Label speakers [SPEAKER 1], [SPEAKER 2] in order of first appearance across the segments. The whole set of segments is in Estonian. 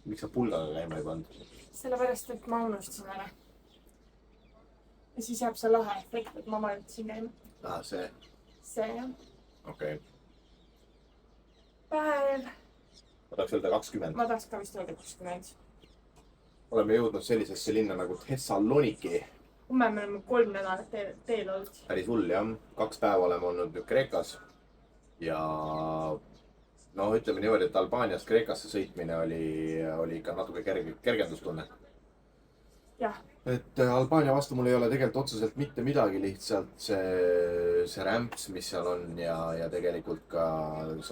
[SPEAKER 1] Miks sa pulgaga käima ei pannud?
[SPEAKER 2] Sellepärast, et ma unustasin ära. Ja siis jääb see lahe efekt, et ma vajutasin käima.
[SPEAKER 1] See.
[SPEAKER 2] See jah.
[SPEAKER 1] Okei.
[SPEAKER 2] Päev.
[SPEAKER 1] Ma tahaks öelda 20.
[SPEAKER 2] Ma tahaks ka vist öelda 20.
[SPEAKER 1] Oleme jõudnud sellisesse linna nagu Thessaloniki.
[SPEAKER 2] Me oleme 3 nädalat teel olnud.
[SPEAKER 1] Päris hull jah. 2 päeva oleme olnud nüüd Kreekas. Ja ütleme niimoodi, et Albaaniast Kreekasse sõitmine oli ikka natuke kergendustunne.
[SPEAKER 2] Jah.
[SPEAKER 1] Et Albaania vastu mul ei ole tegelikult otseselt mitte midagi, lihtsalt see rämps, mis seal on ja tegelikult ka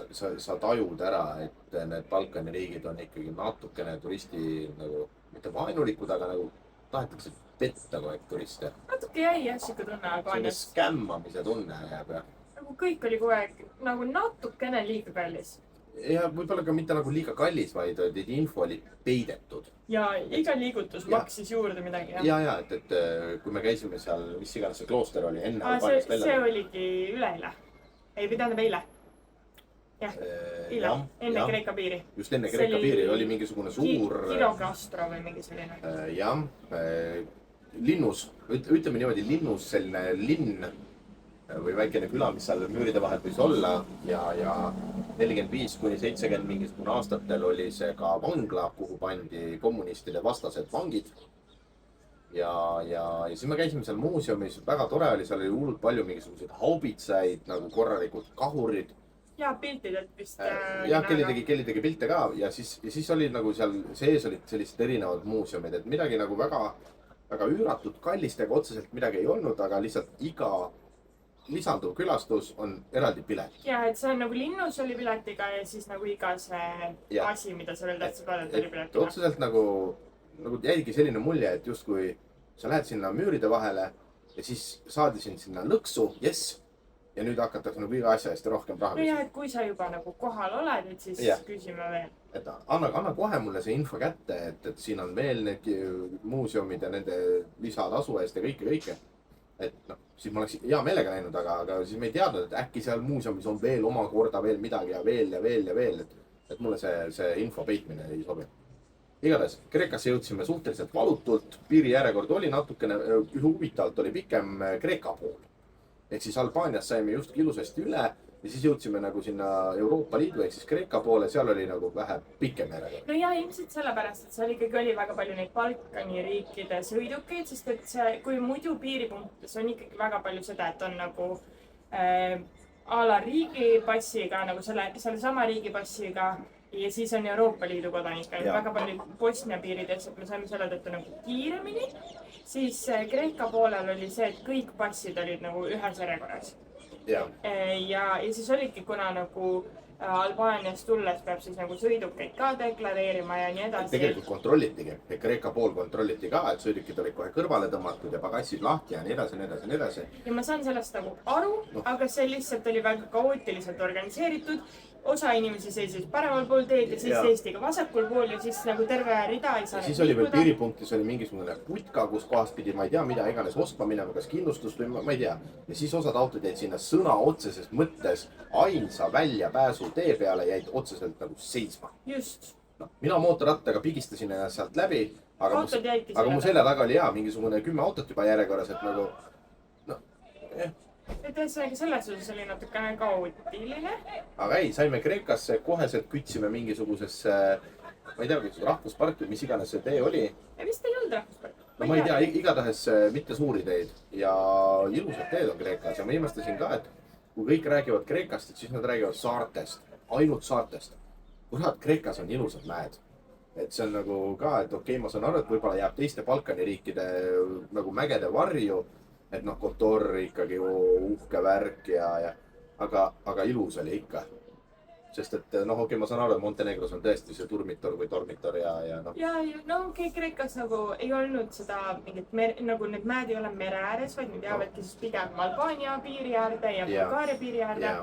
[SPEAKER 1] sa tajud ära, et need Balkani riigid on ikkagi natukene turisti nagu, mitte vaenulikud, aga nagu tahetakse petta kogu aeg turiste.
[SPEAKER 2] Natuke jäi jah siuke tunne Albaanias.
[SPEAKER 1] See skämmamise tunne jääb jah.
[SPEAKER 2] Nagu kõik oli kogu aeg nagu natukene liiga kallis.
[SPEAKER 1] Ja võib-olla ka mitte nagu liiga kallis, vaid info oli peidetud.
[SPEAKER 2] Ja iga liigutus maksis juurde midagi.
[SPEAKER 1] Ja, et kui me käisime seal, mis iganes see klooster oli enne Albaaniast välja.
[SPEAKER 2] See oligi üleeile. Ei pidanud eile. Jah, eile. Enne Kreeka piiri.
[SPEAKER 1] Just enne Kreeka piiri oli mingisugune suur...
[SPEAKER 2] Kirokastro või mingi selline.
[SPEAKER 1] Jah, linnus, ütleme niimoodi linnus selline linn või väikene küla, mis seal müüride vahel võis olla ja 45–70 mingisugune aastatel oli see ka vangla, kuhu pandi kommunistide vastased vangid. Ja siis me käisime seal muuseumis, väga tore oli, seal oli hullult palju mingisuguseid haubitsaid, nagu korralikud kahurid.
[SPEAKER 2] Ja piltid vist.
[SPEAKER 1] Ja kelli tegi pilte ka ja siis oli nagu seal sees olid sellised erinevad muuseumid, et midagi nagu väga üüratud kallistega otseselt midagi ei olnud, aga lihtsalt iga lisanduv külastus on eraldi pilet.
[SPEAKER 2] Ja, et see on nagu linnus oli piletiga ja siis nagu iga see asi, mida sa veel tahtsid vaadata, oli piletiga.
[SPEAKER 1] Otseselt nagu jäigi selline mulje, et justkui sa lähed sinna müüride vahele ja siis saadi sind sinna lõksu, jess. Ja nüüd hakatakse nagu iga asja eest rohkem raha.
[SPEAKER 2] No ja, et kui sa juba nagu kohal oled, et siis küsime veel.
[SPEAKER 1] Et anna kohe mulle see info kätte, et siin on veel need muuseumid ja nende lisatasu eest ja kõike. Et siis ma oleks hea meelega läinud, aga siis me ei teadnud, et äkki seal muuseumis on veel omakorda veel midagi ja veel. Et mulle see info peitmine ei sobi. Igatahes, Kreekasse jõudsime suhteliselt valutult, piiri järjekord oli natukene, huvitavalt oli pikem Kreeka pool. Ehk siis Albaanias saime just ilusasti üle ja siis jõudsime nagu sinna Euroopa Liidu ehk siis Kreeka poole, seal oli nagu vähe pikem järjekord.
[SPEAKER 2] No ja ilmselt sellepärast, et seal ikkagi oli väga palju neid Balkani riikide sõidukeid, sest et see, kui muidu piiripunktides on ikkagi väga palju seda, et on nagu a la riigipassiga, nagu selle sama riigipassiga ja siis on Euroopa Liidu kodanikke. Väga palju Bosnia piirides, et me saime selle tõttu nagu kiiremini. Siis Kreeka poolel oli see, et kõik passid olid nagu ühes järjekorras. Ja siis olidki, kuna nagu Albaaniast tulles peab siis nagu sõidukeid ka deklareerima ja nii edasi.
[SPEAKER 1] Tegelikult kontrollitigi. Kreeka pool kontrolliti ka, et sõidukid olid kohe kõrvale tõmmatud ja pagassid lahti ja nii edasi.
[SPEAKER 2] Ja ma saan sellest nagu aru, aga see lihtsalt oli väga kaootiliselt organiseeritud. Osa inimesi seisis paremal pool teed ja siis seisti ka vasakul pool ja siis nagu terve rida ei saa.
[SPEAKER 1] Siis oli veel piiripunktis oli mingisugune putka, kus kohast pidi, ma ei tea, mida iganes ostma minema, kas kindlustust või ma ei tea. Ja siis osad autod jäid sinna sõna otseses mõttes ainsa väljapääsu tee peale jäid otseselt nagu seisma.
[SPEAKER 2] Just.
[SPEAKER 1] Mina mootorrattaga pigistasin ennast sealt läbi, aga mu selja taga oli mingisugune 10 autot juba järjekorras, et nagu
[SPEAKER 2] Et selles osas oli natukene kaootiline.
[SPEAKER 1] Aga ei, saime Kreekasse, koheselt kütsime mingisugusesse, ma ei tea, rahvuspark, mis iganes see tee oli.
[SPEAKER 2] Ja vist ei olnud rahvuspark.
[SPEAKER 1] No ma ei tea, igatahes mitte suuri teid ja ilusad teed on Kreekas ja ma imestasin ka, et kui kõik räägivad Kreekast, et siis nad räägivad saartest, ainult saartest. Kurat, Kreekas on ilusad mäed. Et see on nagu ka, et okei, ma saan aru, et võib-olla jääb teiste Balkani riikide nagu mägede varju. Et Kotor ikkagi uhke värk aga ilus oli ikka. Sest et okei, ma saan aru, et Montenegros on tõesti see turmitor või tormitor ja
[SPEAKER 2] Kreekas nagu ei olnud seda mingit, nagu need mäed ei ole mere ääres, vaid need jäävadki siis pigem Albaania piiri äärde ja Bulgaaria piiri äärde.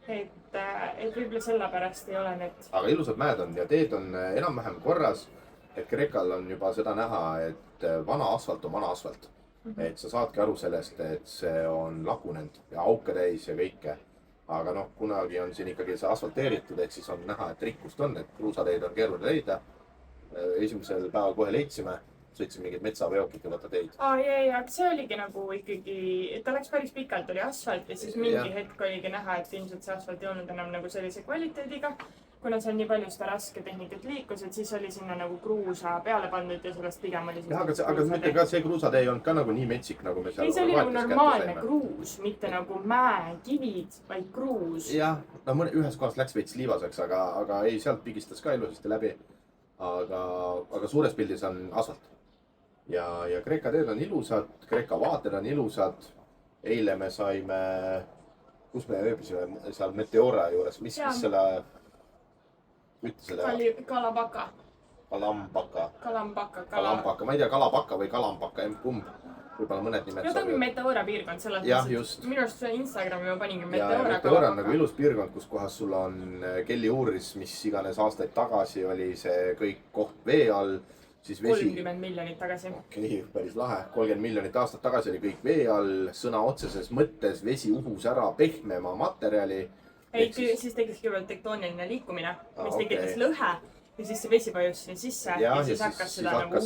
[SPEAKER 2] Et võib-olla sellepärast ei ole need.
[SPEAKER 1] Aga ilusad mäed on ja teed on enam-vähem korras, et Kreekal on juba seda näha, et vana asfalt on vana asfalt. Et sa saadki aru sellest, et see on lagunenud ja auke täis ja kõike. Aga kunagi on siin ikkagi see asfalteeritud, ehk siis on näha, et rikkust on, et kruusateid on keeruline leida. esimesel päeval kohe leidsime, sõitsime mingid metsaveokid ja vaata teid.
[SPEAKER 2] Ei, aga see oligi nagu ikkagi, ta läks päris pikalt, oli asfalt ja siis mingi hetk oligi näha, et ilmselt see asfalt ei olnud enam nagu sellise kvaliteediga. Kuna seal nii palju seda rasketehnikat liikus, et siis oli sinna nagu kruusa peale pandud ja sellest pigem oli siis...
[SPEAKER 1] Aga mitte ka see kruusatee ei olnud ka nagu nii metsik, nagu me seal...
[SPEAKER 2] Ei, see oli nagu normaalne kruus, mitte nagu mäekivid, vaid kruus.
[SPEAKER 1] Jah, no ühes kohas läks veits liivaseks, aga ei, sealt pigistas ka ilusasti läbi. Aga suures pildis on asfalt. Ja Kreeka teed on ilusad, Kreeka vaated on ilusad. Eile me saime... Kus me ööbisime? Seal Meteora juures. Mis selle...
[SPEAKER 2] Kalabaka.
[SPEAKER 1] Kalambaka. Ma ei tea, Kalabaka või Kalambaka, kumb. Võib-olla mõned nimed.
[SPEAKER 2] Ja ta on Meteora piirkond.
[SPEAKER 1] Jah, just.
[SPEAKER 2] Minu arust Instagrami ma paningi Meteora.
[SPEAKER 1] Ja Meteora on nagu ilus piirkond, kus kohas sul on Kelliuuris, mis iganes aastaid tagasi oli see kõik koht vee all.
[SPEAKER 2] 30 miljonit tagasi.
[SPEAKER 1] Okei, päris lahe. 30 miljonit aastat tagasi oli kõik vee all. Sõna otseses mõttes vesi uhus ära pehmema materjali.
[SPEAKER 2] Ei, siis tekkis kõigepealt tektooniline liikumine, mis tekitas lõhe ja siis see vesi vajus sinna sisse ja siis hakkas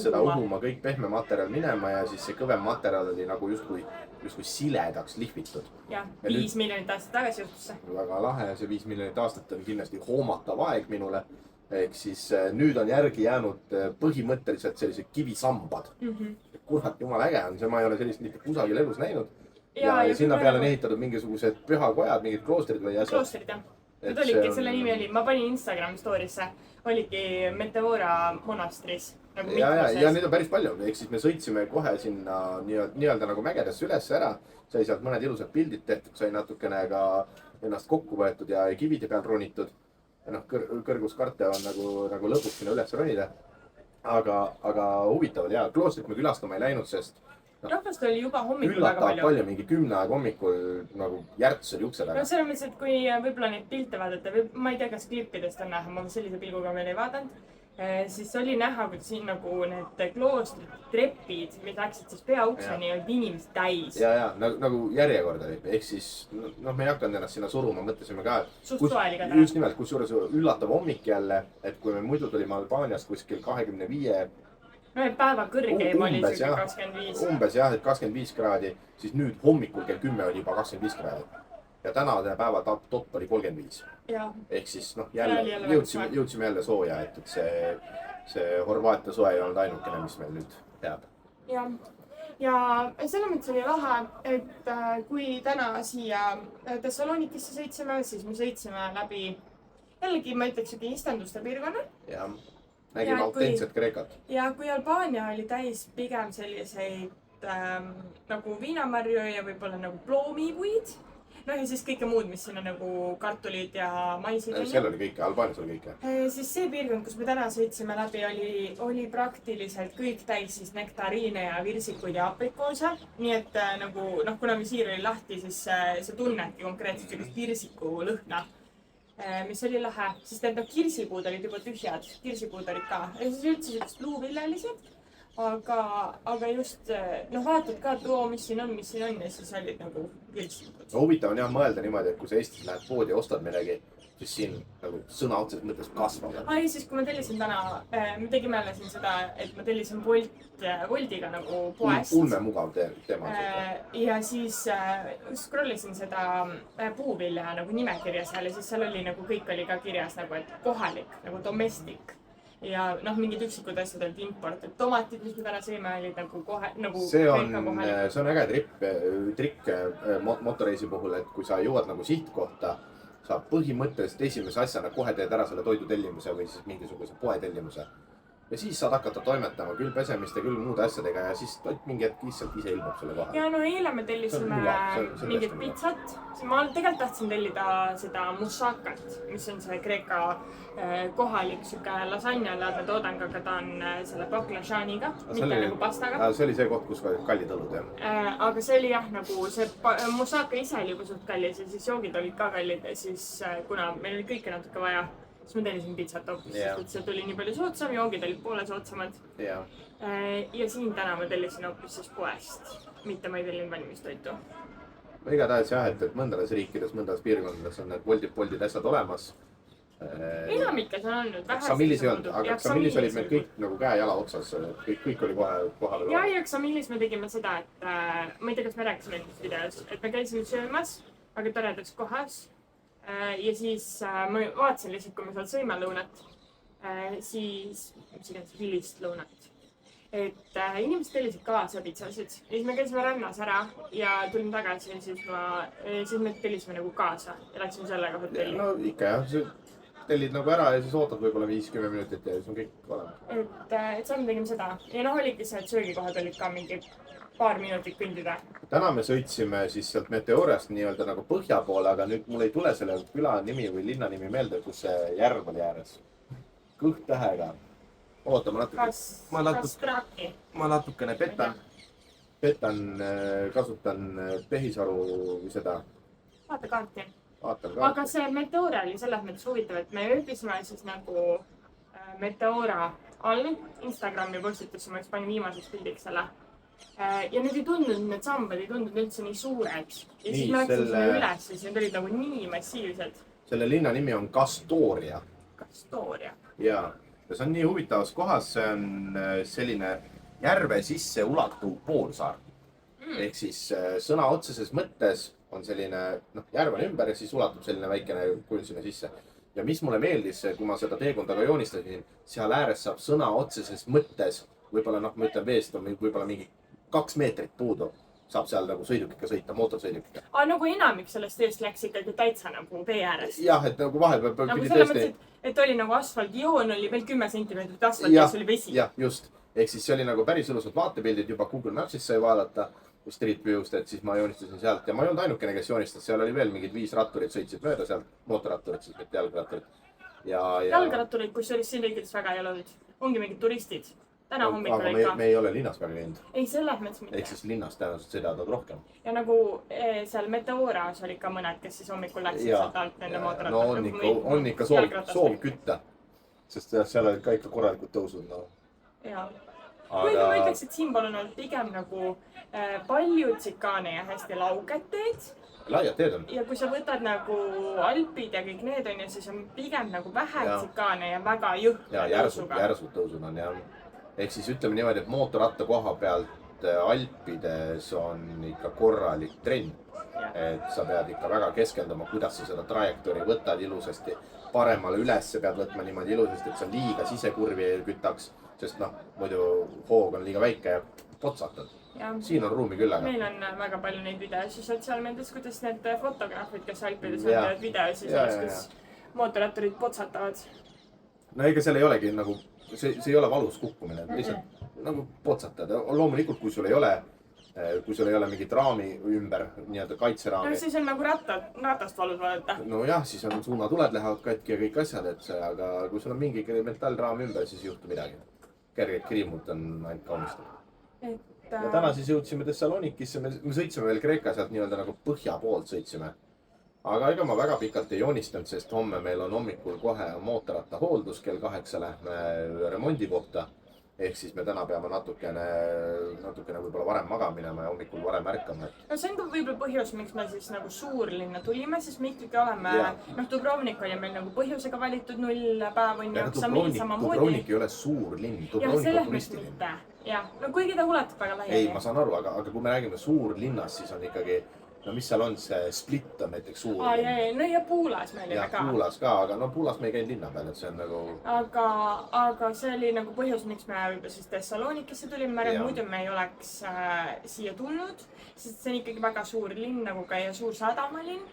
[SPEAKER 1] seda uhuma kõik pehme materjal minema ja siis see kõvem materjal oli nagu justkui siledaks lihvitud.
[SPEAKER 2] Jah, 5 miljonit aastat tagasi juhtus see.
[SPEAKER 1] Väga lahe, see 5 miljonit aastat on kindlasti hoomatav aeg minule. Ehk siis nüüd on järgi jäänud põhimõtteliselt sellised kivisambad. Kurat, jumal äge on see, ma ei ole sellist mitte kusagil elus näinud. Ja sinna peale on ehitatud mingisugused pühakojad, mingid kloostrid või asjad.
[SPEAKER 2] Kloostrid, jah. Need olidki, selle nimi oli, ma panin Instagram story'sse, oligi Meteora monastris.
[SPEAKER 1] Ja neid on päris palju, ehk siis me sõitsime kohe sinna nii-öelda nagu mägedesse üles ära. Sai sealt mõned ilusad pildid tehtud, sai natukene ka ennast kokku võetud ja kivide peal ronitud. Kõrguskarte on nagu lõpuks sinna üles ronida. Aga huvitav oli, kloostrit me külastama ei läinud, sest
[SPEAKER 2] rahvast oli juba hommikul väga palju.
[SPEAKER 1] Mingi 10 aeg hommikul nagu järts oli ukse taga.
[SPEAKER 2] No selles mõttes, et kui võib-olla neid pilte vaadata, ma ei tea, kas klippidest on näha, ma sellise pilguga veel ei vaadanud, siis oli näha, kui siin nagu need kloostrid, trepid, mis läksid siis peaukseni, olid inimesed täis.
[SPEAKER 1] Ja, nagu järjekord oli. Ehk siis, me ei hakanud ennast sinna suruma, mõtlesime ka, et just nimelt, kusjuures üllatav hommik jälle, et kui me muidu tulime Albaaniast kuskil 25
[SPEAKER 2] päeva kõrgeim oli 25.
[SPEAKER 1] Umbes jah, et 25 kraadi, siis nüüd hommikul kell 10 oli juba 25 kraadi. Ja tänane päeva top oli 35. Ehk siis jõudsime jälle sooja, et see Horvaatia soe ei olnud ainukene, mis meil nüüd jääb.
[SPEAKER 2] Ja selle mõttes oli lahe, et kui täna siia Thessalonikisse sõitsime, siis me sõitsime läbi jällegi, ma ütleks, Istanduste piirkonna.
[SPEAKER 1] Nägime autentset Kreekat.
[SPEAKER 2] Ja kui Albaania oli täis pigem selliseid nagu viinamarju ja võib-olla nagu ploomipuid. Ja siis kõike muud, mis siin on nagu kartulid ja maisid.
[SPEAKER 1] Seal oli kõike, Albaanias oli kõike.
[SPEAKER 2] Siis see piirkond, kus me täna sõitsime läbi, oli praktiliselt kõik täis siis nektariine ja virsikuid ja aprikoose. Nii et nagu, kuna visiir oli lahti, siis see tunneti konkreetselt sellist virsiku lõhna. Mis oli lahe, sest kirsipuud olid juba tühjad, kirsipuud olid ka. Ja siis üldse sellist luuvillelised, aga just vaatad ka, et mis siin on ja siis olid nagu kirsipuud.
[SPEAKER 1] Huvitav on jah mõelda niimoodi, et kui sa Eestis lähed poodi ja ostad midagi, siis siin nagu sõna otseses mõttes kasvab.
[SPEAKER 2] Siis kui ma tellisin täna, me tegime jälle siin seda, et ma tellisin Woltiga nagu poest.
[SPEAKER 1] Ulmemugav teema.
[SPEAKER 2] Ja siis scrollisin seda puuvilja nagu nimekirja seal ja siis seal oli nagu kõik oli ka kirjas nagu, et kohalik, nagu domestic. Ja mingid üksikud asjad olid import, et tomatid, mis me täna sõime, olid nagu kohe, nagu
[SPEAKER 1] see on äge trikk motoreisi puhul, et kui sa jõuad nagu sihtkohta, sa põhimõtteliselt esimese asjana kohe teed ära selle toidu tellimuse või siis mingisuguse poe tellimuse. Ja siis saad hakata toimetama küll pesemiste, küll muude asjadega ja siis toit mingi hetk lihtsalt ise ilmub selle kohe.
[SPEAKER 2] Ja eile me tellisime mingit pizzat. Ma tegelikult tahtsin tellida seda moussakat, mis on see Kreeka kohalik siuke lasagna-laadne toodang, aga ta on selle baklažaaniga, mitte nagu pastaga.
[SPEAKER 1] See oli see koht, kus olid kallid õlud, jah?
[SPEAKER 2] Aga see oli jah, nagu see moussaka ise oli juba suht kallis ja siis joogid olid ka kallid ja siis kuna meil oli kõike natuke vaja, siis ma tellisin pizzat hoopis, sest et see tuli nii palju soodsam, joogid olid poole soodsamad. Ja siin täna ma tellisin hoopis siis poest, mitte ma ei tellinud valmistoitu.
[SPEAKER 1] Igatahes jah, et mõndades riikides, mõndades piirkondades on need voldid asjad olemas.
[SPEAKER 2] enamikes on olnud
[SPEAKER 1] Xamilis ei olnud, aga Xamilis olid meil
[SPEAKER 2] kõik.
[SPEAKER 1] kõik nagu käe-jala otsas, kõik oli kohe kohal.
[SPEAKER 2] ja Xamilis me tegime seda, et ma ei tea, kas me rääkisime nendes videos, et me käisime söömas väga toredas kohas. Ja siis ma vaatasin lihtsalt, kui me seal sõime lõunat, siis, mis iganes hilist lõunat, et inimesed tellisid kaasa pitsasid. Ja siis me käisime rannas ära ja tulime tagasi ja siis me tellisime nagu kaasa ja läksime sellega hotelli.
[SPEAKER 1] No ikka jah, tellid nagu ära ja siis ootad võib-olla 5-10 minutit ja siis on kõik olemas.
[SPEAKER 2] Et seal me tegime seda. Ja noh, oligi see, et söögikohad olid ka mingi paar minutit kõndida.
[SPEAKER 1] Täna me sõitsime siis sealt Meteorast nii-öelda nagu põhja poole, aga nüüd mul ei tule selle küla nimi või linna nimi meelde, kus see järv oli ääres. Kõht-tähega. Oota, ma natukene kasutan tehisaru või seda.
[SPEAKER 2] Vaata kaarti.
[SPEAKER 1] Vaatan
[SPEAKER 2] Aga
[SPEAKER 1] kaarti.
[SPEAKER 2] see Meteora oli selles mõttes huvitav, et me ööbisime siis nagu Meteora all Instagrami postitusse, ma just panin viimaseks pildiks selle. Ja need ei tundunud, need sambad ei tundunud üldse nii suured. Ja siis me läksime sinna üles, siis need olid nagu nii massiivsed.
[SPEAKER 1] Selle linna nimi on Kastoria.
[SPEAKER 2] Kastoria.
[SPEAKER 1] Ja see on nii huvitavas kohas, see on selline järve sisse ulatuv poolsaar. Ehk siis sõna otseses mõttes on selline, järv on ümber ja siis ulatub selline väikene kujund sinna sisse. Ja mis mulle meeldis, kui ma seda teekonda ka joonistasin, seal ääres saab sõna otseses mõttes, võib-olla ma ütlen veest on võib-olla mingi 2 meetrit puudu, saab seal nagu sõidukiga sõita, mootorsõidukiga.
[SPEAKER 2] Nagu enamik sellest teest läks ikkagi täitsa nagu tee ääres.
[SPEAKER 1] Jah, et nagu vahel
[SPEAKER 2] pidi tõesti. Et oli nagu asfaltjoon oli veel 10 sentimeetrit asfalt ja siis oli vesi.
[SPEAKER 1] Jah, just. Ehk siis see oli nagu päris ilusad vaatepildid, juba Google Maps'is sai vaadata Street View'st, et siis ma joonistasin sealt ja ma ei olnud ainukene, kes joonistas, seal oli veel mingid 5 ratturit sõitsid mööda sealt, mootorratturid siis, mitte jalgratturid.
[SPEAKER 2] Jalgratturid, kus oli siin riigides väga ei olnud, ongi mingid turistid. Täna hommikul
[SPEAKER 1] aga
[SPEAKER 2] ikka.
[SPEAKER 1] Me ei ole linnas väga käinud.
[SPEAKER 2] Ei, selles mõttes mitte.
[SPEAKER 1] Ehk siis linnas tõenäoliselt sõidavad rohkem.
[SPEAKER 2] Ja nagu seal Meteoras oli ka mõned, kes siis hommikul läksid sealt alt nende mootorratturid.
[SPEAKER 1] No on ikka soov kütta, sest seal olid ka ikka korralikud tõusud.
[SPEAKER 2] Jaa. Kuigi ma ütleks, et siin pole olnud pigem nagu palju tsikaane ja hästi lauged teed.
[SPEAKER 1] Laiad teed on.
[SPEAKER 2] Ja kui sa võtad nagu Alpid ja kõik need on ja siis on pigem nagu vähe tsikaane ja väga jõhkra tõusuga.
[SPEAKER 1] Järsud tõusud on jah. Ehk siis ütleme niimoodi, et mootorratta koha pealt Alpides on ikka korralik trenn. Et sa pead ikka väga keskenduma, kuidas sa seda trajektoori võtad ilusasti. Paremale üles pead võtma niimoodi ilusasti, et sa liiga sisekurvi ei kütaks. Sest muidu hoog on liiga väike ja potsatad. Siin on ruumi küll, aga.
[SPEAKER 2] Meil on väga palju neid videosi sotsiaalmeedias, kuidas need fotograafid, kes Alpides on teevad videosi sellest, kus mootorratturid potsatavad.
[SPEAKER 1] No ega seal ei olegi nagu, see ei ole valus kukkumine, lihtsalt nagu potsatad. Loomulikult, kui sul ei ole mingit raami ümber, nii-öelda kaitseraami.
[SPEAKER 2] No siis on nagu ratast valus vaadata.
[SPEAKER 1] No jah, siis on suunatuled lähevad katki ja kõik asjad, aga kui sul on mingi metallraam ümber, siis ei juhtu midagi. Kerged kriimud on ainult kaunistab. Ja täna siis jõudsime Thessalonikisse, me sõitsime veel Kreeka sealt nii-öelda nagu põhja poolt sõitsime. Aga ega ma väga pikalt ei joonistanud, sest homme meil on hommikul kohe mootorratta hooldus kell 8 lähme remondi kohta. Ehk siis me täna peame natukene võib-olla varem magama minema ja hommikul varem ärkama.
[SPEAKER 2] No see on ka võib-olla põhjus, miks me siis nagu suurlinna tulime, sest me ikkagi oleme, Dubrovnik oli meil nagu põhjusega valitud 0 päev on ju, Xamil samamoodi.
[SPEAKER 1] Dubrovnik ei ole suur linn, Dubrovnik on turistilinn.
[SPEAKER 2] Jah, no kuigi ta ulatub väga laiali.
[SPEAKER 1] Ei, ma saan aru, aga kui me räägime suur linnas, siis on ikkagi, no mis seal on, see Split on näiteks suur linn.
[SPEAKER 2] No ja Puulas me olime ka.
[SPEAKER 1] Ja Puulas ka, aga no Puulas me ei käinud linna peal, et see on nagu.
[SPEAKER 2] Aga see oli nagu põhjus, miks me võib-olla siis Thessalonikisse tulime, muidu me ei oleks siia tulnud, sest see on ikkagi väga suur linn nagu ka ja suur sadamalinn.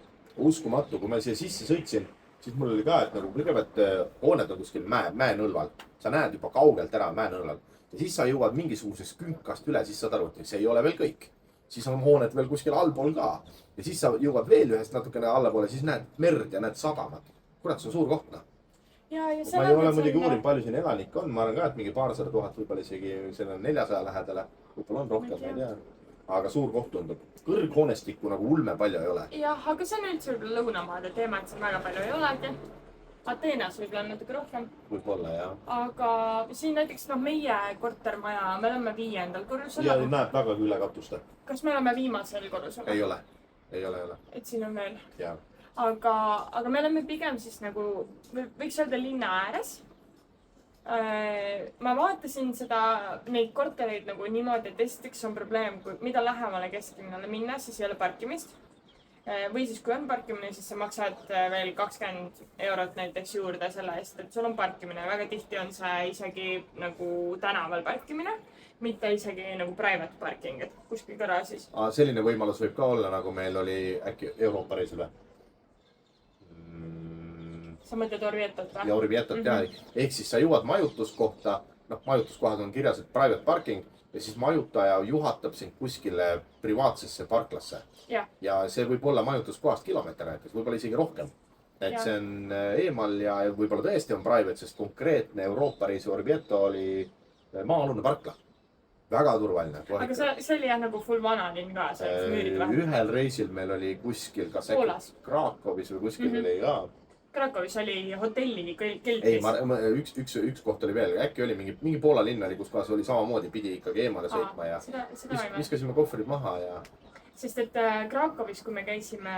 [SPEAKER 1] Uskumatu, kui ma siia sisse sõitsin, siis mul oli ka, et nagu kõigepealt hooned on kuskil mäenõlval. Sa näed juba kaugelt ära mäenõlval. Ja siis sa jõuad mingisugusest künkast üle, siis saad aru, et see ei ole veel kõik. Siis on hooned veel kuskil allpool ka. Ja siis sa jõuad veel ühest natukene allapoole, siis näed merd ja näed sadamat. Kurat, see on suur koht. Ma ei ole muidugi uurinud, palju siin elanikke on. Ma arvan ka, et mingi 200 000 võib-olla isegi selle 400 lähedale. Võib-olla on rohkem, ma ei tea. Aga suur koht tundub. Kõrghoonestikku nagu ulme palju ei ole.
[SPEAKER 2] Jah, aga see on üldse võib-olla lõunamaade teema, et siin väga palju ei olegi. Ateenas võib-olla natuke rohkem.
[SPEAKER 1] Võib-olla, jah.
[SPEAKER 2] Aga siin näiteks meie kortermaja, me oleme 5. korrusel.
[SPEAKER 1] Ja näeb vägagi üle katuste.
[SPEAKER 2] Kas me oleme viimasel korrusel?
[SPEAKER 1] Ei ole.
[SPEAKER 2] Et siin on veel. aga me oleme pigem siis nagu, võiks öelda linna ääres. Ma vaatasin neid kortereid nagu niimoodi, et esiteks on probleem, mida lähemale kesklinnale minna, siis ei ole parkimist. Või siis kui on parkimine, siis sa maksad veel 20 eurot näiteks juurde selle eest, et sul on parkimine. Väga tihti on see isegi nagu tänaval parkimine, mitte isegi nagu private parking, et kuskil garaažis.
[SPEAKER 1] Selline võimalus võib ka olla, nagu meil oli äkki Euroopa reisil või?
[SPEAKER 2] Sa mõtled Orvietot või?
[SPEAKER 1] Ja Orvietot jah. Ehk siis sa jõuad majutuskohta, majutuskohad on kirjas, et private parking ja siis majutaja juhatab sind kuskile privaatsesse parklasse. Ja see võib olla majutuskohast kilomeeter näiteks, võib-olla isegi rohkem. Et see on eemal ja võib-olla tõesti on private, sest konkreetne Euroopa reisi Orvieto oli maa-alune parkla. Väga turvaline.
[SPEAKER 2] Aga see oli jah nagu full vanalinn ka, see oleks müürid vahel.
[SPEAKER 1] Ühel reisil meil oli kuskil, kas Krakowis või kuskil oli ka.
[SPEAKER 2] Krakowis oli hotelli keldris.
[SPEAKER 1] Ei, üks koht oli veel, äkki oli mingi Poola linn oli, kus kohas oli samamoodi, pidi ikkagi eemale sõitma ja viskasime kohvrid maha ja...
[SPEAKER 2] Sest et Krakowis, kui me käisime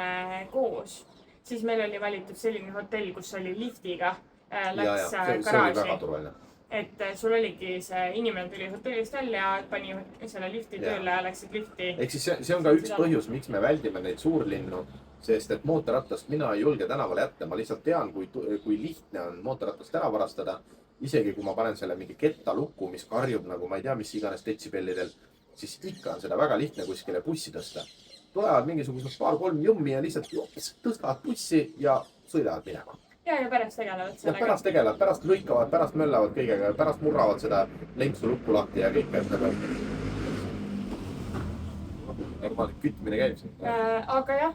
[SPEAKER 2] koos, siis meil oli valitud selline hotell, kus oli liftiga, läks garaaži.
[SPEAKER 1] See oli väga turvaline.
[SPEAKER 2] Et sul oligi see inimene tuli hotellist välja, pani selle lifti tööle ja läksid lifti.
[SPEAKER 1] Ehk siis see on ka üks põhjus, miks me väldime neid suurlinnu, sest et mootorratast mina ei julge tänavale jätta. Ma lihtsalt tean, kui lihtne on mootorratast ära varastada. Isegi kui ma panen selle mingi kettalukku, mis karjub nagu ma ei tea, mis iganes detsibellidel, siis ikka on seda väga lihtne kuskile bussi tõsta. Tulevad mingisugused 2-3 jummi ja lihtsalt tõstavad bussi ja sõidavad minema.
[SPEAKER 2] Ja pärast tegelevad sellega.
[SPEAKER 1] Ja pärast tegelevad, pärast lõikavad, pärast möllavad kõigega, pärast murravad seda lenksu lukku lahti ja kõik käib nagu... Normaalselt kütmine käib siin.
[SPEAKER 2] Aga jah,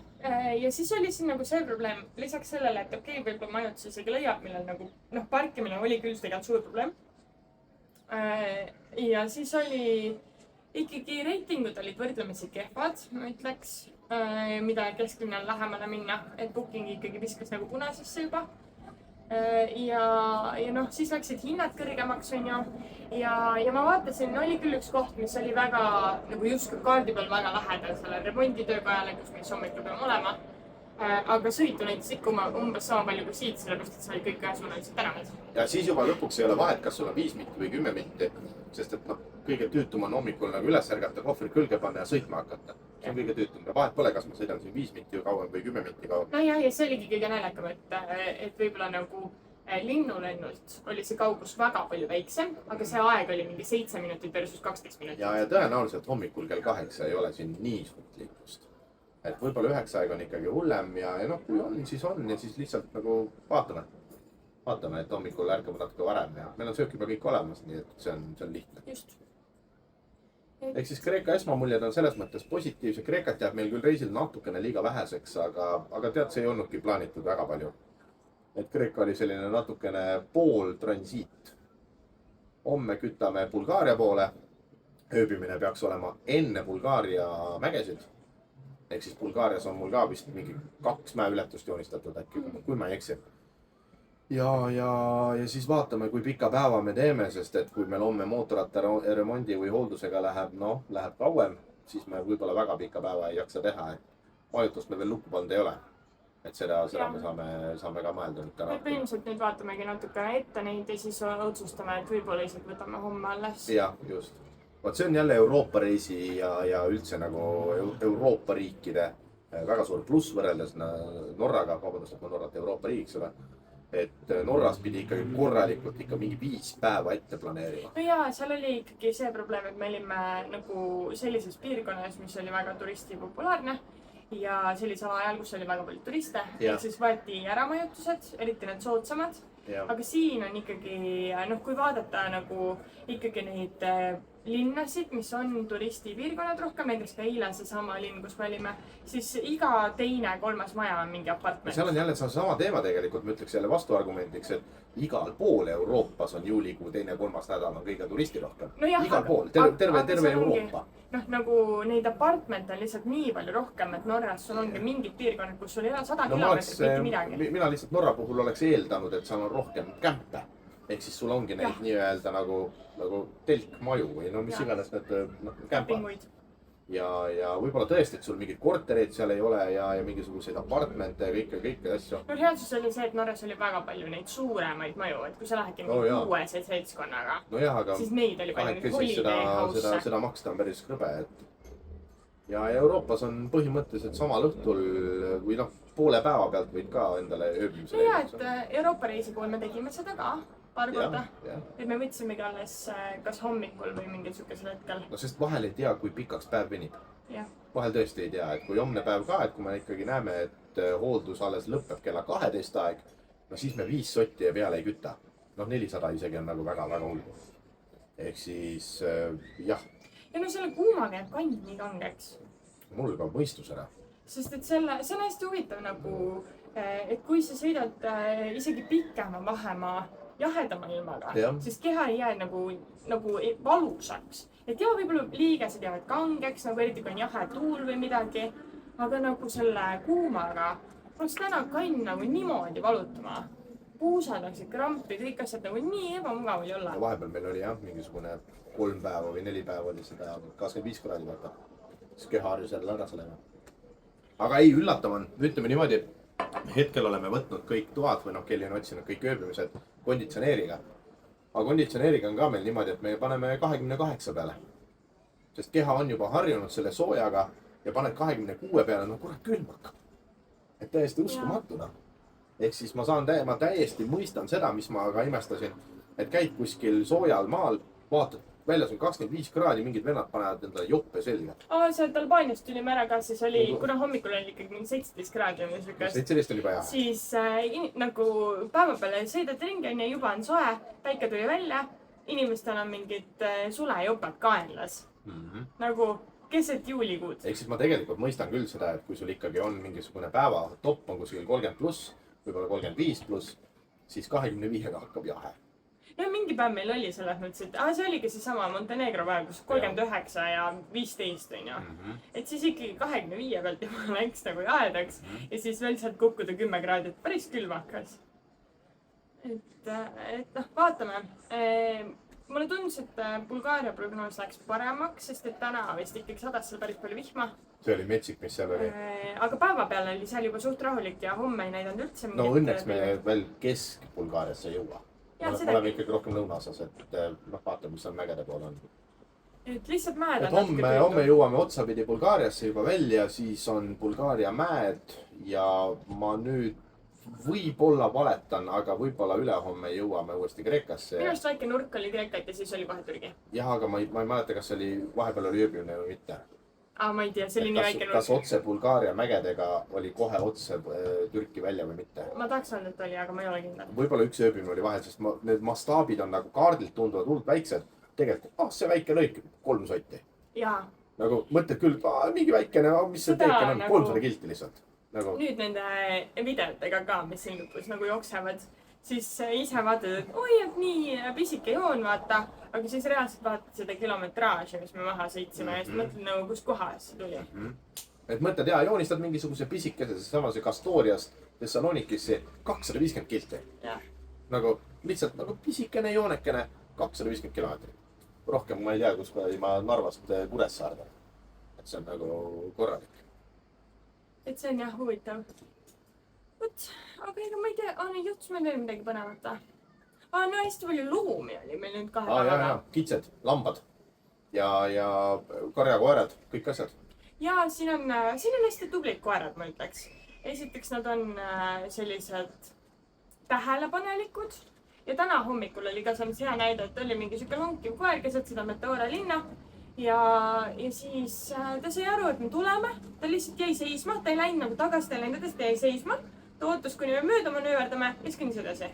[SPEAKER 2] ja siis oli siin nagu see probleem, lisaks sellele, et okei, võib-olla majutus isegi leiab, millel nagu, parkimine oli küll tegelikult suur probleem. Ja siis oli ikkagi reitingud olid võrdlemisi kehvad, ma ütleks, mida kesklinnal lähemale minna, et booking ikkagi viskas nagu punasesse juba. Ja siis läksid hinnad kõrgemaks, on ju. Ja ma vaatasin, oli küll üks koht, mis oli väga, nagu just kaardi peal väga lähedal selle remonditöökojale, kus mis hommikul peame olema. Aga sõitu näitas ikka umbes sama palju kui siit, sellepärast, et see oli kõik ühesuunalised tänavad.
[SPEAKER 1] Ja siis juba lõpuks ei ole vahet, kas sul on 5 minti või 10 minti, sest et kõige tüütum on hommikul nagu üles ärgata, kohvrid külge panna ja sõitma hakata. See on kõige tüütum. Ja vahet pole, kas ma sõidan siin 5 minti kauem või 10 minti kauem.
[SPEAKER 2] No ja see oligi kõige naljakam, et võib-olla nagu linnulennult oli see kaugus väga palju väiksem, aga see aeg oli mingi 7 minutit versus 12 minutit.
[SPEAKER 1] Ja tõenäoliselt hommikul kell 8 ei ole siin nii suurt liiklust. Et võib-olla 9 aeg on ikkagi hullem ja kui on, siis on ja siis lihtsalt nagu vaatame, et hommikul ärkame natuke varem ja meil on söök juba kõik olemas, nii et see on lihtne.
[SPEAKER 2] Just.
[SPEAKER 1] Ehk siis Kreeka esmamuljed on selles mõttes positiivse. Kreekat jääb meil küll reisil natukene liiga väheseks, aga tead, see ei olnudki plaanitud väga palju. Et Kreeka oli selline natukene pool transiit. Homme kütame Bulgaaria poole. Ööbimine peaks olema enne Bulgaaria mägesid. Ehk siis Bulgaarias on mul ka vist mingi 2 mäeületust joonistatud äkki, kui ma ei eksi. Ja siis vaatame, kui pika päeva me teeme, sest et kui meil homme mootorratta remondi või hooldusega läheb kauem, siis me võib-olla väga pika päeva ei jaksa teha. Majutust me veel lukku pannud ei ole. Et seda me saame ka mõelda.
[SPEAKER 2] Põhimõtteliselt nüüd vaatamegi natukene ette neid ja siis otsustame, et võib-olla isegi võtame homme alles.
[SPEAKER 1] Jah, just. Vaat see on jälle Euroopa reisi ja üldse nagu Euroopa riikide väga suur pluss võrreldes Norraga, vabandust, et ma Norrat Euroopa riigiks ole. Et Norras pidi ikkagi korralikult ikka mingi 5 päeva ette planeerima.
[SPEAKER 2] No jaa, seal oli ikkagi see probleem, et me olime nagu sellises piirkonnas, mis oli väga turistipopulaarne ja sellisel ajal, kus oli väga palju turiste. Et siis võeti ära majutused, eriti need soodsamad. Aga siin on ikkagi, kui vaadata nagu ikkagi neid linnasid, mis on turistipiirkonnad rohkem, näiteks ka eile seesama linn, kus me olime, siis iga teine 3. maja on mingi apartment.
[SPEAKER 1] Seal on jälle sama teema tegelikult, ma ütleks jälle vastuargumendiks, et igal pool Euroopas on juulikuu 2.–3. nädal on kõige turisti rohkem. Igal pool, terve Euroopa.
[SPEAKER 2] Nagu neid apartmente on lihtsalt nii palju rohkem, et Norras sul ongi mingid piirkonnad, kus sul ei ole 100 kilomeetrit mitte midagi.
[SPEAKER 1] Mina lihtsalt Norra puhul oleks eeldanud, et seal on rohkem kämpe. Ehk siis sul ongi neid nii-öelda nagu telkmaju või mis iganes need kämpad. ja võib-olla tõesti, et sul mingeid kortereid seal ei ole ja mingisuguseid apartmente ja kõike asju.
[SPEAKER 2] no reaalsus oli see, et Norras oli väga palju neid suuremaid maju, et kui sa lähedki uuese seltskonnaga,
[SPEAKER 1] aga
[SPEAKER 2] siis neid oli palju, neid holiday house'e.
[SPEAKER 1] seda maksta on päris krõbe, et ja Euroopas on põhimõtteliselt samal õhtul või noh, poole päeva pealt võid ka endale ööbimise.
[SPEAKER 2] no jaa, et Euroopa reisi puhul me tegime seda ka paar korda. Et me võtsimegi alles kas hommikul või mingil sihukesel hetkel.
[SPEAKER 1] No sest vahel ei tea, kui pikaks päev venib. Vahel tõesti ei tea, et kui homne päev ka, et kui me ikkagi näeme, et hooldus alles lõpeb kella 12 aeg, no siis me 5 sotti ja peale ei küta. noh, 400 isegi on nagu väga-väga hull. Ehk siis jah.
[SPEAKER 2] ja no selle kuumaga jääb kand nii kangeks.
[SPEAKER 1] Mul kaob mõistus ära.
[SPEAKER 2] Sest et see on hästi huvitav nagu, et kui sa sõidad isegi pikema vahemaa jahedama ilmaga, siis keha ei jää nagu valusaks. Et jaa, võib-olla liigesed jäävad kangeks, nagu eriti kui on jahe tuul või midagi, aga nagu selle kuumaga oleks täna kann nagu niimoodi valutama. Puusad läksid krampi, kõik asjad nagu nii ebamugav oli olla.
[SPEAKER 1] Vahepeal meil oli jah, mingisugune 3 päeva või 4 päeva oli seda 25 kraadi vaata. Siis keha harjus jälle ära sellega. Aga ei, üllatav on, ütleme niimoodi, hetkel oleme võtnud kõik toad või noh, Kelly on otsinud kõik ööbimised konditsioneeriga. Aga konditsioneeriga on ka meil niimoodi, et me paneme 28 peale. Sest keha on juba harjunud selle soojaga ja paned 26 peale, no kurat külm hakkab. Et täiesti uskumatuna. Ehk siis ma täiesti mõistan seda, mis ma ka imestasin, et käid kuskil soojal maal, vaatad, väljas on 25 kraadi, mingid vennad panevad endale joppe selga.
[SPEAKER 2] Sealt Albaaniast tulime ära ka, siis oli, kuna hommikul oli ikkagi mingi 17 kraadi.
[SPEAKER 1] 17 oli vaja.
[SPEAKER 2] Siis nagu päeva peale sõidad ringi, juba on soe, päike tuli välja, inimestel on mingid sulejopad kaenlas. Nagu keset juulikuud. Ehk
[SPEAKER 1] siis ma tegelikult mõistan küll seda, et kui sul ikkagi on mingisugune päeva topp on kuskil 30+, võib-olla 35+, siis 25-ga hakkab jahe.
[SPEAKER 2] No mingi päev meil oli selles mõttes, et see oligi seesama Montenegro päev, kus 39 ja 15 on ju. Et siis ikkagi 25 pealt juba läks nagu jahedaks ja siis veel sealt kukkuda 10 kraadi, et päris külm hakkas. Et noh, vaatame. Mulle tundus, et Bulgaaria prognoos läks paremaks, sest et täna vist ikkagi sadas seal päris palju vihma.
[SPEAKER 1] See oli metsik, mis seal oli.
[SPEAKER 2] Aga päeva peale oli seal juba suht rahulik ja homme ei näidanud üldse.
[SPEAKER 1] No õnneks me veel Kesk-Bulgaariasse ei jõua. Oleme ikkagi rohkem lõunaosas, et vaatame, mis seal mägede pool on.
[SPEAKER 2] Et lihtsalt mäed on
[SPEAKER 1] natuke tüüdu. Homme jõuame otsapidi Bulgaariasse juba välja, siis on Bulgaaria mäed ja ma nüüd võib-olla valetan, aga võib-olla ülehomme jõuame uuesti Kreekasse.
[SPEAKER 2] Minu arust väike nurk oli Kreekat ja siis oli kohe Türgi.
[SPEAKER 1] Jah, aga ma ei mäleta, kas oli vahepeal oli ööbimine või mitte.
[SPEAKER 2] Ma ei tea, see oli nii väike nurk.
[SPEAKER 1] Kas otse Bulgaaria mägedega oli kohe otse Türki välja või mitte?
[SPEAKER 2] Ma tahaks öelda, et oli, aga ma ei ole kindel.
[SPEAKER 1] Võib-olla üks ööbimine oli vahel, sest need mastaabid on nagu kaardilt tunduvad hullult väiksed. Tegelikult, see väike lõik, 3 sotti.
[SPEAKER 2] Jaa.
[SPEAKER 1] Nagu mõtled küll, mingi väikene, mis see teeken on, 300 kilti lihtsalt. Nagu...
[SPEAKER 2] Nüüd nende videotega ka, mis siin lõpus nagu jooksevad, siis ise vaatad, et oi, et nii pisike joon, vaata, aga siis reaalselt vaatad seda kilometraaži, mis me maha sõitsime ja siis mõtled nagu, kus kohas see tuli.
[SPEAKER 1] Et mõtled, joonistad mingisuguse pisikese, samas Kastoriast Thessalonikisse 250 kilti. Nagu lihtsalt nagu pisikene joonekene, 250 kilomeetrit. Rohkem ma ei tea, kus ma Narvast Kuressaarde. Et see on nagu korralik.
[SPEAKER 2] Et see on jah huvitav. Võt, aga ega ma ei tea, juhtus meil veel midagi põnevata. No hästi palju loomi oli meil nüüd 2 päevaga.
[SPEAKER 1] Kitsed, lambad ja karjakoerad, kõik asjad.
[SPEAKER 2] Ja siin on hästi tublid koerad, ma ütleks. Esiteks nad on sellised tähelepanelikud ja täna hommikul oli ka see hea näide, et oli mingi siuke lonkiv koer keset seda Meteora linna. Ja siis ta sai aru, et me tuleme, ta lihtsalt jäi seisma, ta ei läinud nagu tagasi, ta ei läinud edasi, ta jäi seisma. Ta ootas, kuni me mööda manööverdame ja siis kõnnis edasi.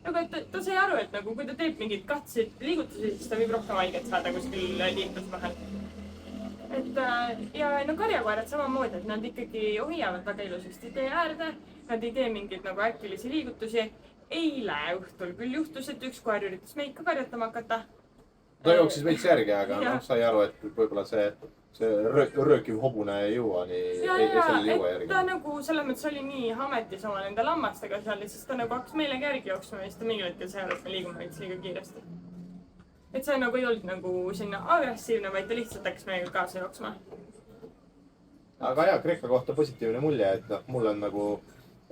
[SPEAKER 2] Aga ta sai aru, et nagu, kui ta teeb mingid katseid liigutusi, siis ta võib rohkem haiget saada kuskil liiklus vahel. Ja karjakoerad samamoodi, et nad ikkagi hoiavad väga ilusasti tee äärde, nad ei tee mingeid nagu äkilisi liigutusi. Eile õhtul küll juhtus, et üks koer üritas meid ka karjatama hakata.
[SPEAKER 1] Ta jooksis veits järgi, aga sai aru, et võib-olla see röökiv hobune ei jõua järgi.
[SPEAKER 2] Ta nagu selles mõttes oli nii ametis oma nende lammastega seal ja siis ta nagu hakkas meilegi järgi jooksma ja siis ta mingil hetkel sai aru, et me liigume veits liiga kiiresti. Et see nagu ei olnud nagu sinna agressiivne, vaid ta lihtsalt hakkas meiega kaasa jooksma.
[SPEAKER 1] aga jaa, Kreeka kohta positiivne mulje, et noh, mul on nagu,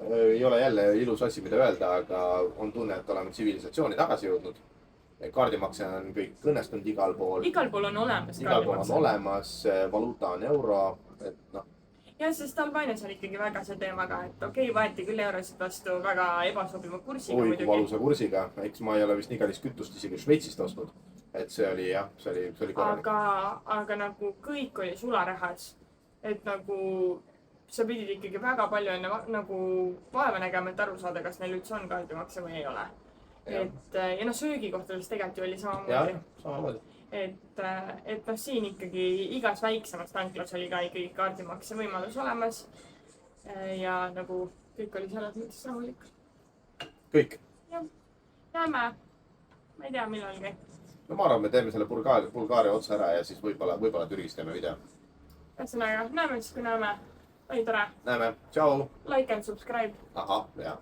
[SPEAKER 1] ei ole jälle ilus asi, mida öelda, aga on tunne, et oleme tsivilisatsiooni tagasi jõudnud. Kaardimakse on kõik õnnestunud igal pool.
[SPEAKER 2] Igal pool on olemas
[SPEAKER 1] Igal pool on olemas, valuuta on euro, et noh.
[SPEAKER 2] Ja, sest Albaanias on ikkagi väga see teemaga, et okei, võeti küll eurosid vastu väga ebasobiva kursiga
[SPEAKER 1] muidugi. Valusa kursiga, eks ma ei ole vist nii kallis kütust isegi Šveitsist ostnud. Et see oli jah, see oli korralik.
[SPEAKER 2] Aga nagu kõik oli sularahas. Et nagu sa pidid ikkagi väga palju enne nagu vaeva nägema, et aru saada, kas neil üldse on kaardimakse või ei ole. Ja noh, söögikohtades tegelikult ju oli samamoodi.
[SPEAKER 1] Jah, samamoodi.
[SPEAKER 2] Et noh, siin ikkagi igas väiksemas tanklas oli ka ikkagi kaardimakse võimalus olemas. Ja nagu kõik oli selles mõttes rahulik.
[SPEAKER 1] Kõik?
[SPEAKER 2] Jah, näeme. Ma ei tea, millalgi.
[SPEAKER 1] No ma arvan, me teeme selle Bulgaaria otsa ära ja siis võib-olla Türgis teeme video.
[SPEAKER 2] Ühesõnaga, näeme siis, kui näeme. Oli tore.
[SPEAKER 1] Näeme. Tšau.
[SPEAKER 2] Like and subscribe.
[SPEAKER 1] Ahah, jah.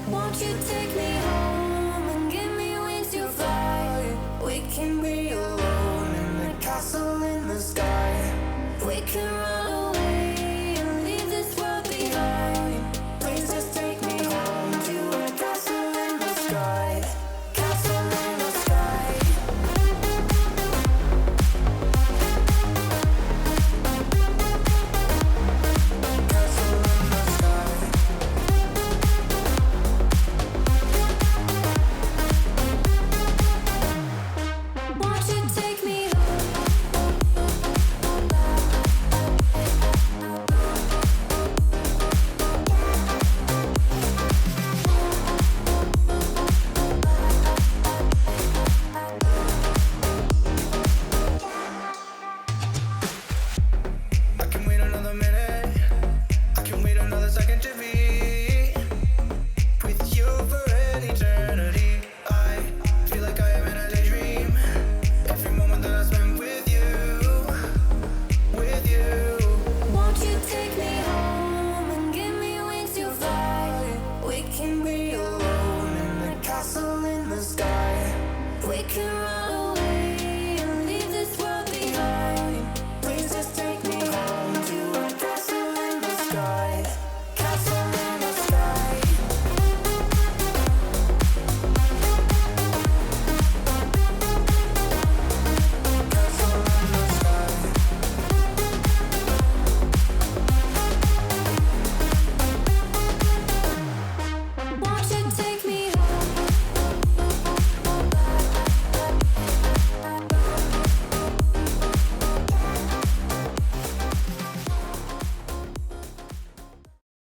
[SPEAKER 3] Won't you take me